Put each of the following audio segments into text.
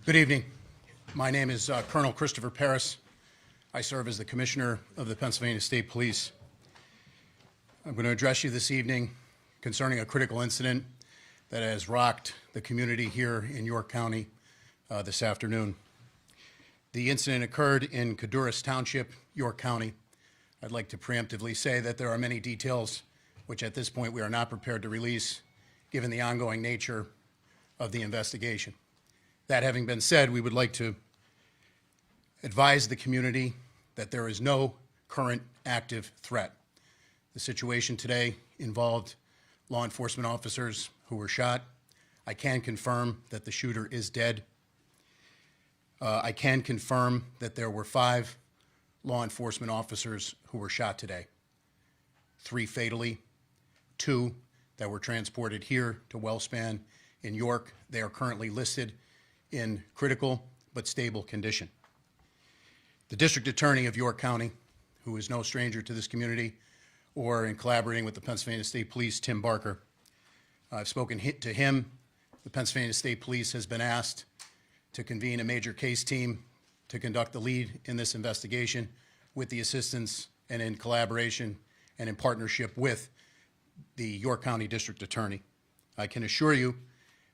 Good evening. My name is Colonel Christopher Paris. I serve as the Commissioner of the Pennsylvania State Police. I'm going to address you this evening concerning a critical incident that has rocked the community here in York County this afternoon. The incident occurred in Codurus Township, York County. I'd like to preemptively say that there are many details which at this point we are not prepared to release given the ongoing nature of the investigation. That having been said, we would like to advise the community that there is no current active threat. The situation today involved law enforcement officers who were shot. I can confirm that the shooter is dead. I can confirm that there were 5 law enforcement officers who were shot today. 3 fatally, 2 that were transported here to WellSpan in York. They are currently listed in critical but stable condition. The District Attorney of York County, who is no stranger to this community, or in collaborating with the Pennsylvania State Police, Tim Barker, I've spoken to him. The Pennsylvania State Police has been asked to convene a major case team to conduct the lead in this investigation with the assistance and in collaboration and in partnership with the York County District Attorney. I can assure you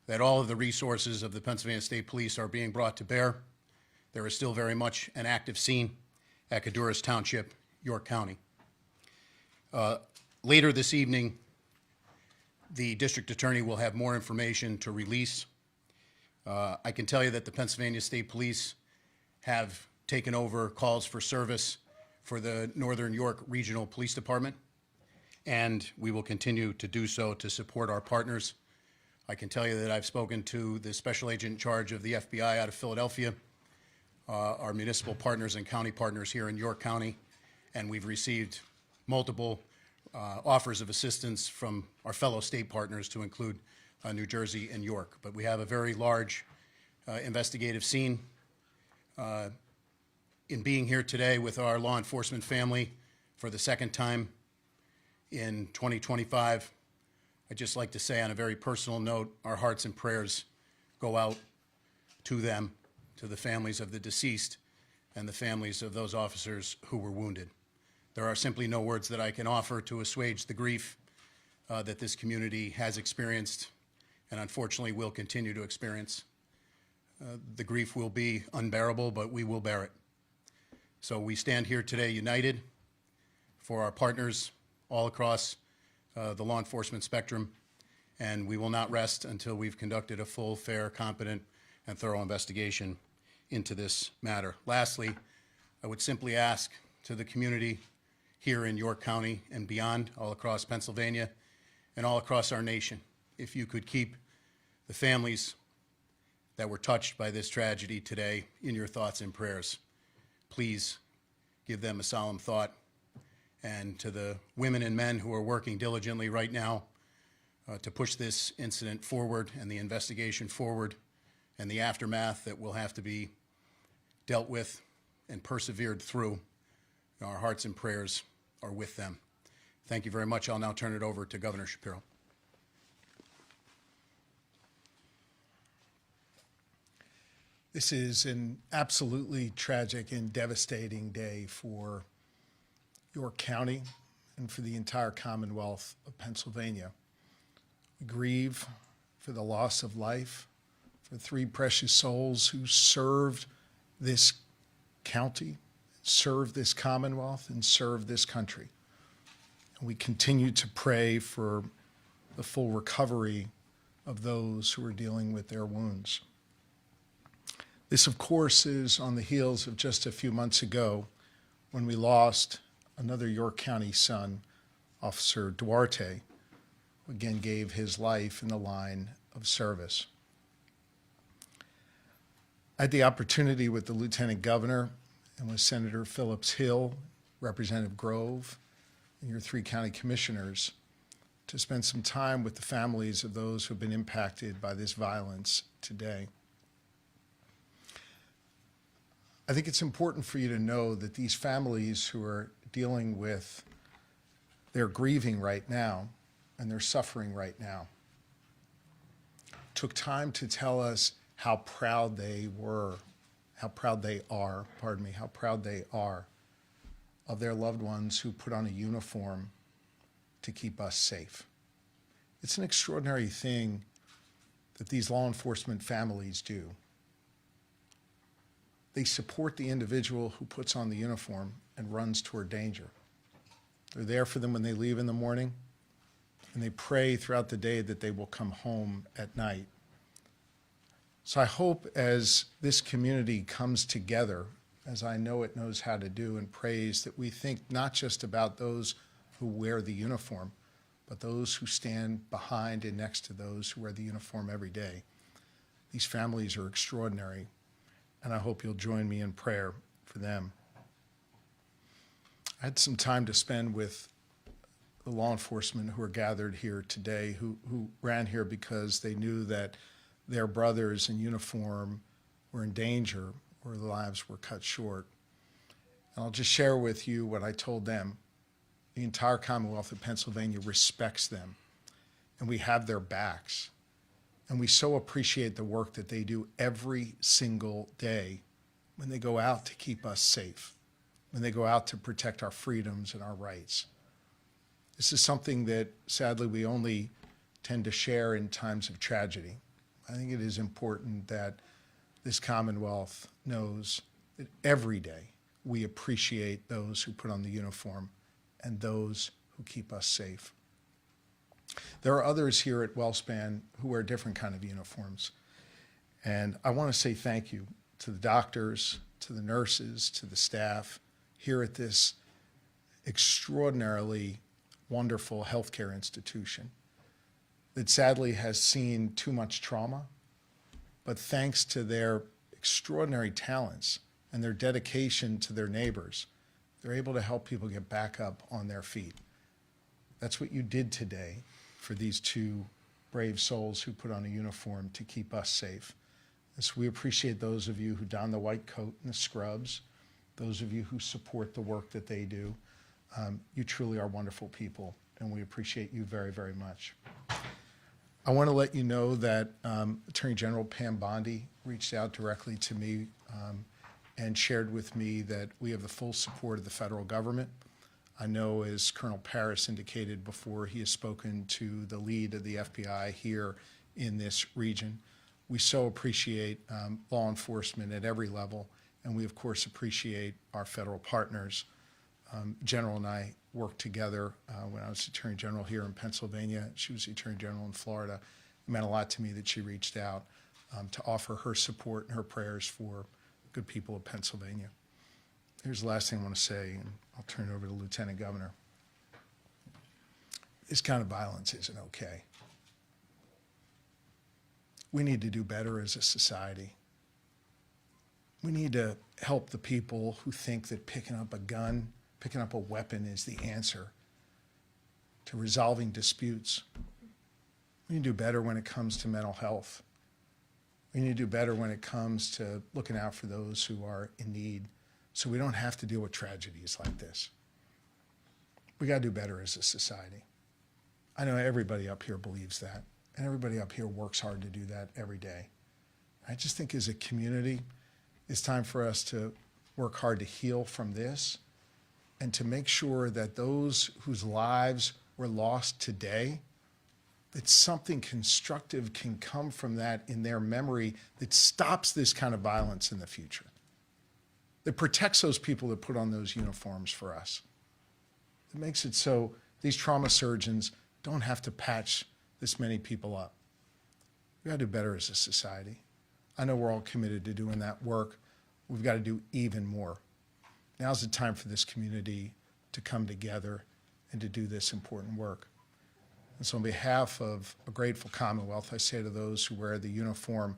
that all of the resources of the Pennsylvania State Police are being brought to bear. There is still very much an active scene at Codurus Township, York County. Later this evening, the District Attorney will have more information to release. I can tell you that the Pennsylvania State Police have taken over calls for service for the Northern York Regional Police Department, and we will continue to do so to support our partners. I can tell you that I've spoken to the special agent in charge of the FBI out of Philadelphia, our municipal partners and county partners here in York County, and we've received multiple offers of assistance from our fellow state partners to include New Jersey and York. But we have a very large investigative scene. In being here today with our law enforcement family for the second time in 2025, I'd just like to say on a very personal note, our hearts and prayers go out to them, to the families of the deceased and the families of those officers who were wounded. There are simply no words that I can offer to assuage the grief that this community has experienced and unfortunately will continue to experience. The grief will be unbearable, but we will bear it. So we stand here today united for our partners all across the law enforcement spectrum, and we will not rest until we've conducted a full, fair, competent, and thorough investigation into this matter. Lastly, I would simply ask to the community here in York County and beyond, all across Pennsylvania and all across our nation, if you could keep the families that were touched by this tragedy today in your thoughts and prayers. Please give them a solemn thought. And to the women and men who are working diligently right now to push this incident forward and the investigation forward and the aftermath that will have to be dealt with and persevered through, our hearts and prayers are with them. Thank you very much. I'll now turn it over to Governor Shapiro. This is an absolutely tragic and devastating day for York County and for the entire Commonwealth of Pennsylvania. We grieve for the loss of life, for 3 precious souls who served this county, served this Commonwealth, and served this country. And we continue to pray for the full recovery of those who are dealing with their wounds. This, of course, is on the heels of just a few months ago when we lost another York County son, Officer Duarte, who again gave his life in the line of service. I had the opportunity with the Lieutenant Governor and with Senator Phillips Hill, Representative Grove, and your 3 county commissioners to spend some time with the families of those who have been impacted by this violence today. I think it's important for you to know that these families who are dealing with, they're grieving right now and they're suffering right now, took time to tell us how proud they were, how proud they are, pardon me, how proud they are of their loved ones who put on a uniform to keep us safe. It's an extraordinary thing that these law enforcement families do. They support the individual who puts on the uniform and runs toward danger. They're there for them when they leave in the morning, and they pray throughout the day that they will come home at night. So I hope as this community comes together, as I know it knows how to do, and prays, that we think not just about those who wear the uniform, but those who stand behind and next to those who wear the uniform every day. These families are extraordinary, and I hope you'll join me in prayer for them. I had some time to spend with the law enforcement who are gathered here today, who ran here because they knew that their brothers in uniform were in danger or their lives were cut short. And I'll just share with you what I told them. The entire Commonwealth of Pennsylvania respects them, and we have their backs. And we so appreciate the work that they do every single day when they go out to keep us safe, when they go out to protect our freedoms and our rights. This is something that, sadly, we only tend to share in times of tragedy. I think it is important that this Commonwealth knows that every day we appreciate those who put on the uniform and those who keep us safe. There are others here at WellSpan who wear different kind of uniforms. And I want to say thank you to the doctors, to the nurses, to the staff here at this extraordinarily wonderful healthcare institution that sadly has seen too much trauma, but thanks to their extraordinary talents and their dedication to their neighbors, they're able to help people get back up on their feet. That's what you did today for these two brave souls who put on a uniform to keep us safe. And so we appreciate those of you who don the white coat and the scrubs, those of you who support the work that they do. You truly are wonderful people, and we appreciate you very, very much. I want to let you know that Attorney General Pam Bondi reached out directly to me and shared with me that we have the full support of the federal government. I know, as Colonel Paris indicated before, he has spoken to the lead of the FBI here in this region. We so appreciate law enforcement at every level, and we, of course, appreciate our federal partners. General and I worked together when I was Attorney General here in Pennsylvania. She was the Attorney General in Florida. It meant a lot to me that she reached out to offer her support and her prayers for good people of Pennsylvania. Here's the last thing I want to say, and I'll turn it over to the Lieutenant Governor. This kind of violence isn't okay. We need to do better as a society. We need to help the people who think that picking up a gun, picking up a weapon is the answer to resolving disputes. We need to do better when it comes to mental health. We need to do better when it comes to looking out for those who are in need so we don't have to deal with tragedies like this. We got to do better as a society. I know everybody up here believes that, and everybody up here works hard to do that every day. I just think as a community, it's time for us to work hard to heal from this and to make sure that those whose lives were lost today, that something constructive can come from that in their memory that stops this kind of violence in the future, that protects those people that put on those uniforms for us. It makes it so these trauma surgeons don't have to patch this many people up. We got to do better as a society. I know we're all committed to doing that work. We've got to do even more. Now's the time for this community to come together and to do this important work. And so on behalf of a grateful Commonwealth, I say to those who wear the uniform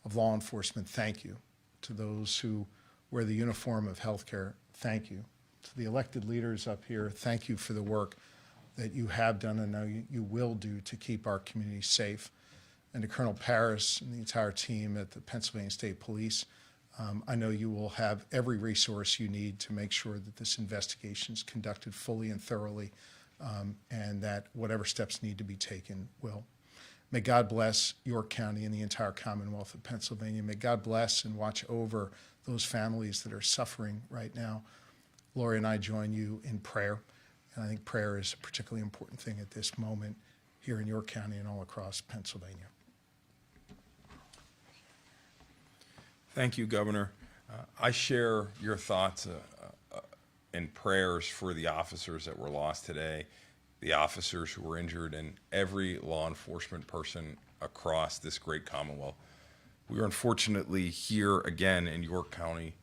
of law enforcement, thank you. To those who wear the uniform of healthcare, thank you. To the elected leaders up here, thank you for the work that you have done and know you will do to keep our community safe. And to Colonel Paris and the entire team at the Pennsylvania State Police, I know you will have every resource you need to make sure that this investigation is conducted fully and thoroughly, and that whatever steps need to be taken will. May God bless York County and the entire Commonwealth of Pennsylvania. May God bless and watch over those families that are suffering right now. Lori and I join you in prayer, and I think prayer is a particularly important thing at this moment here in York County and all across Pennsylvania. Thank you, Governor. I share your thoughts and prayers for the officers that were lost today, the officers who were injured, and every law enforcement person across this great Commonwealth. We are unfortunately here again in York County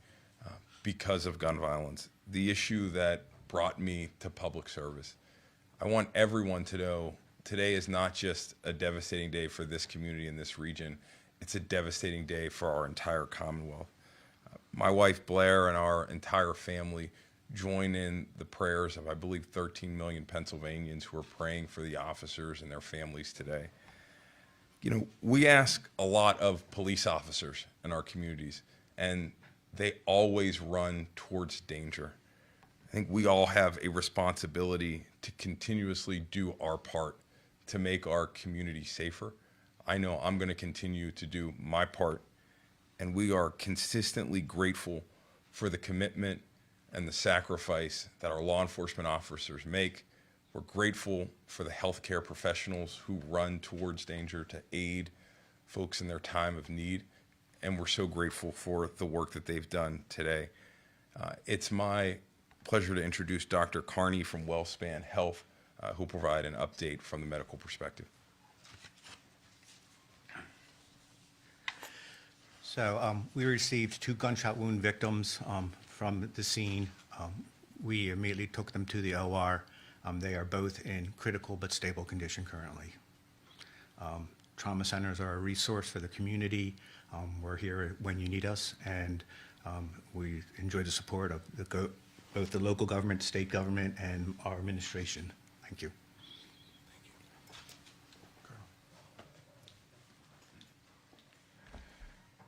because of gun violence, the issue that brought me to public service. I want everyone to know today is not just a devastating day for this community in this region, it's a devastating day for our entire Commonwealth. My wife Blair and our entire family join in the prayers of, I believe, 13 million Pennsylvanians who are praying for the officers and their families today. You know, we ask a lot of police officers in our communities, and they always run towards danger. I think we all have a responsibility to continuously do our part to make our community safer. I know I'm going to continue to do my part, and we are consistently grateful for the commitment and the sacrifice that our law enforcement officers make. We're grateful for the healthcare professionals who run towards danger to aid folks in their time of need, and we're so grateful for the work that they've done today. It's my pleasure to introduce Dr. Carney from WellSpan Health, who will provide an update from the medical perspective. So we received 2 gunshot wound victims from the scene. We immediately took them to the OR. They are both in critical but stable condition currently. Trauma centers are a resource for the community. We're here when you need us, and we enjoy the support of both the local government, state government, and our administration. Thank you.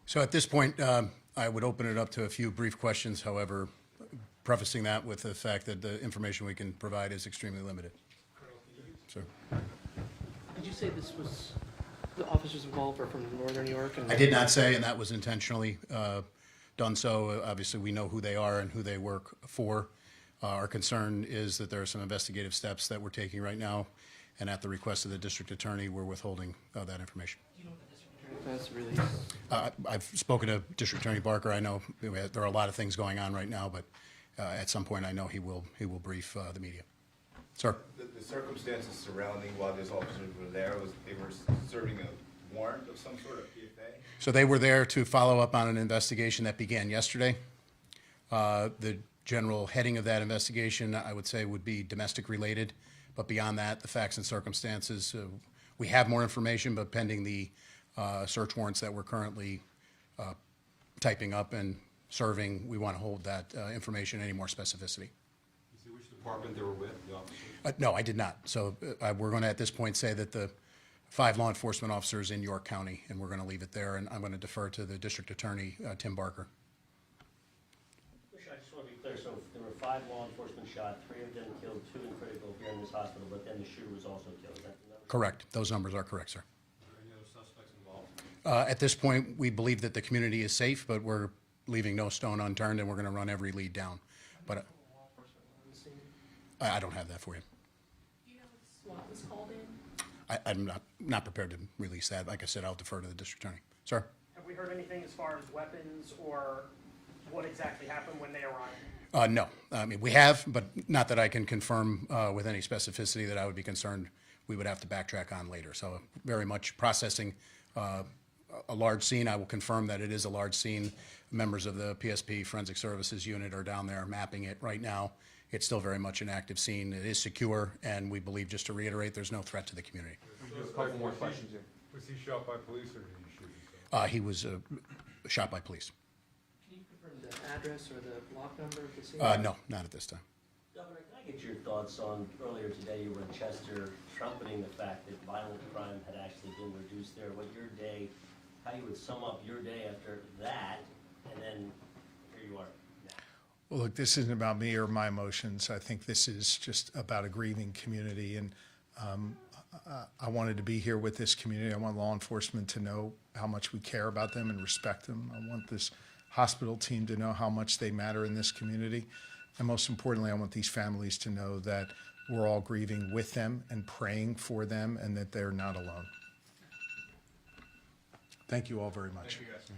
So at this point, I would open it up to a few brief questions, however, prefacing that with the fact that the information we can provide is extremely limited. So, Did you say this was, the officers involved are from Northern New York? And I did not say, and that was intentionally done so. Obviously, we know who they are and who they work for. Our concern is that there are some investigative steps that we're taking right now, and at the request of the district attorney, we're withholding that information. Do you know what the district attorney plans to release? I've spoken to District Attorney Barker. I know there are a lot of things going on right now, but at some point, I know he will brief the media. Sir? The circumstances surrounding while those officers were there, they were serving a warrant of some sort of PFA? So they were there to follow up on an investigation that began yesterday. The general heading of that investigation, I would say, would be domestic related. But beyond that, the facts and circumstances, we have more information, but pending the search warrants that we're currently typing up and serving, we want to hold that information any more specificity. You see which department they were with, the officers? No, I did not. So we're going to, at this point, say that the 5 law enforcement officers in York County, and we're going to leave it there, and I'm going to defer to the district attorney, Tim Barker. I just want to be clear, so there were 5 law enforcement shot, 3 of them killed, 2 in critical here in this hospital, but then the shooter was also killed. Is that the number? Correct. Those numbers are correct, sir. Are there any other suspects involved? At this point, we believe that the community is safe, but we're leaving no stone unturned, and we're going to run every lead down. But Law enforcement on the scene? I don't have that for you. Do you know what SWAT was called in? I'm not prepared to release that. Like I said, I'll defer to the district attorney. Sir? Have we heard anything as far as weapons or what exactly happened when they arrived? No. I mean, we have, but not that I can confirm with any specificity that I would be concerned we would have to backtrack on later. So very much processing a large scene. I will confirm that it is a large scene. Members of the PSP Forensic Services Unit are down there mapping it right now. It's still very much an active scene. It is secure, and we believe, just to reiterate, there's no threat to the community. Just a couple more questions here. Was he shot by police or did he shoot himself? He was shot by police. Can you confirm the address or the block number of the scene? No, not at this time. Governor, can I get your thoughts on, earlier today you were in Chester trumpeting the fact that violent crime had actually been reduced there, what your day, how you would sum up your day after that, and then here you are now. Well, look, this isn't about me or my emotions. I think this is just about a grieving community. And I wanted to be here with this community. I want law enforcement to know how much we care about them and respect them. I want this hospital team to know how much they matter in this community. And most importantly, I want these families to know that we're all grieving with them and praying for them and that they're not alone. Thank you all very much. Thank you, guys.